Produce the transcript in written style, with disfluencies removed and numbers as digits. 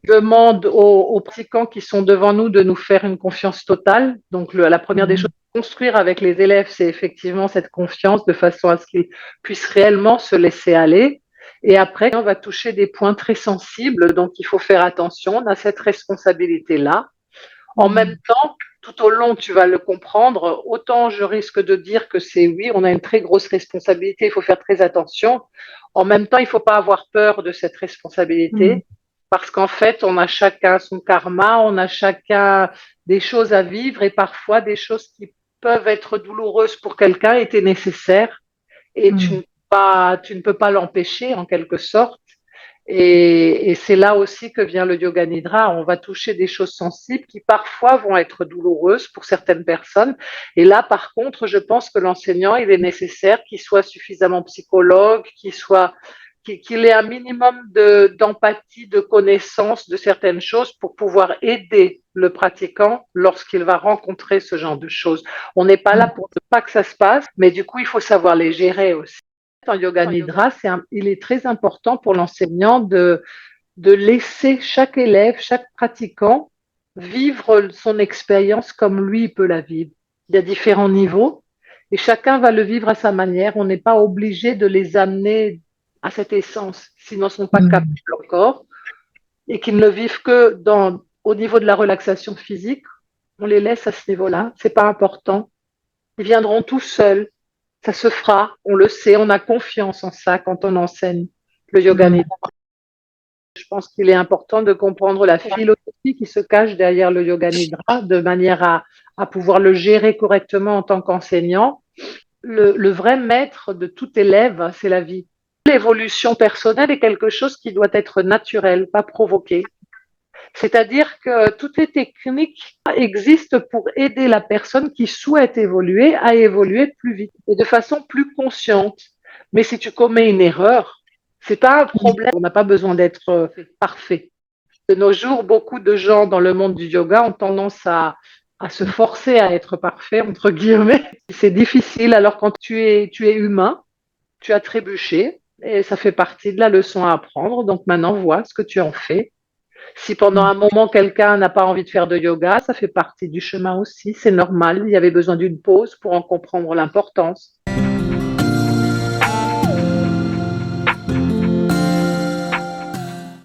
demande aux pratiquants qui sont devant nous de nous faire une confiance totale. Donc, la première des choses à construire avec les élèves, c'est effectivement cette confiance de façon à ce qu'ils puissent réellement se laisser aller. Et après, on va toucher des points très sensibles, donc il faut faire attention. On a cette responsabilité-là. En même temps, tout au long, tu vas le comprendre. Autant je risque de dire que c'est oui, on a une très grosse responsabilité, il faut faire très attention. En même temps, il ne faut pas avoir peur de cette responsabilité parce qu'en fait, on a chacun son karma, on a chacun des choses à vivre et parfois des choses qui peuvent être douloureuses pour quelqu'un étaient nécessaires et tu ne peux pas l'empêcher en quelque sorte. Et c'est là aussi que vient le yoga nidra. On va toucher des choses sensibles qui parfois vont être douloureuses pour certaines personnes. Et là, par contre, je pense que l'enseignant, il est nécessaire qu'il soit suffisamment psychologue, qu'il ait un minimum d'empathie, de connaissance de certaines choses pour pouvoir aider le pratiquant lorsqu'il va rencontrer ce genre de choses. On n'est pas là pour ne pas que ça se passe, mais du coup, il faut savoir les gérer aussi. En yoga nidra, il est très important pour l'enseignant de laisser chaque élève, chaque pratiquant vivre son expérience comme lui peut la vivre. Il y a différents niveaux et chacun va le vivre à sa manière. On n'est pas obligé de les amener à cette essence, sinon ils ne sont pas capables encore et qu'ils ne vivent que au niveau de la relaxation physique. On les laisse à ce niveau-là, c'est pas important. Ils viendront tout seuls. Ça se fera, on le sait, on a confiance en ça quand on enseigne le yoga nidra. Je pense qu'il est important de comprendre la philosophie qui se cache derrière le yoga nidra de manière à pouvoir le gérer correctement en tant qu'enseignant. Le vrai maître de tout élève, c'est la vie. L'évolution personnelle est quelque chose qui doit être naturel, pas provoqué. C'est-à-dire que toutes les techniques existent pour aider la personne qui souhaite évoluer à évoluer plus vite et de façon plus consciente. Mais si tu commets une erreur, c'est pas un problème. On n'a pas besoin d'être parfait. De nos jours, beaucoup de gens dans le monde du yoga ont tendance à se forcer à être parfait, entre guillemets. C'est difficile. Alors quand tu es humain, tu as trébuché et ça fait partie de la leçon à apprendre. Donc maintenant, vois ce que tu en fais. Si pendant un moment quelqu'un n'a pas envie de faire de yoga, ça fait partie du chemin aussi, c'est normal. Il y avait besoin d'une pause pour en comprendre l'importance.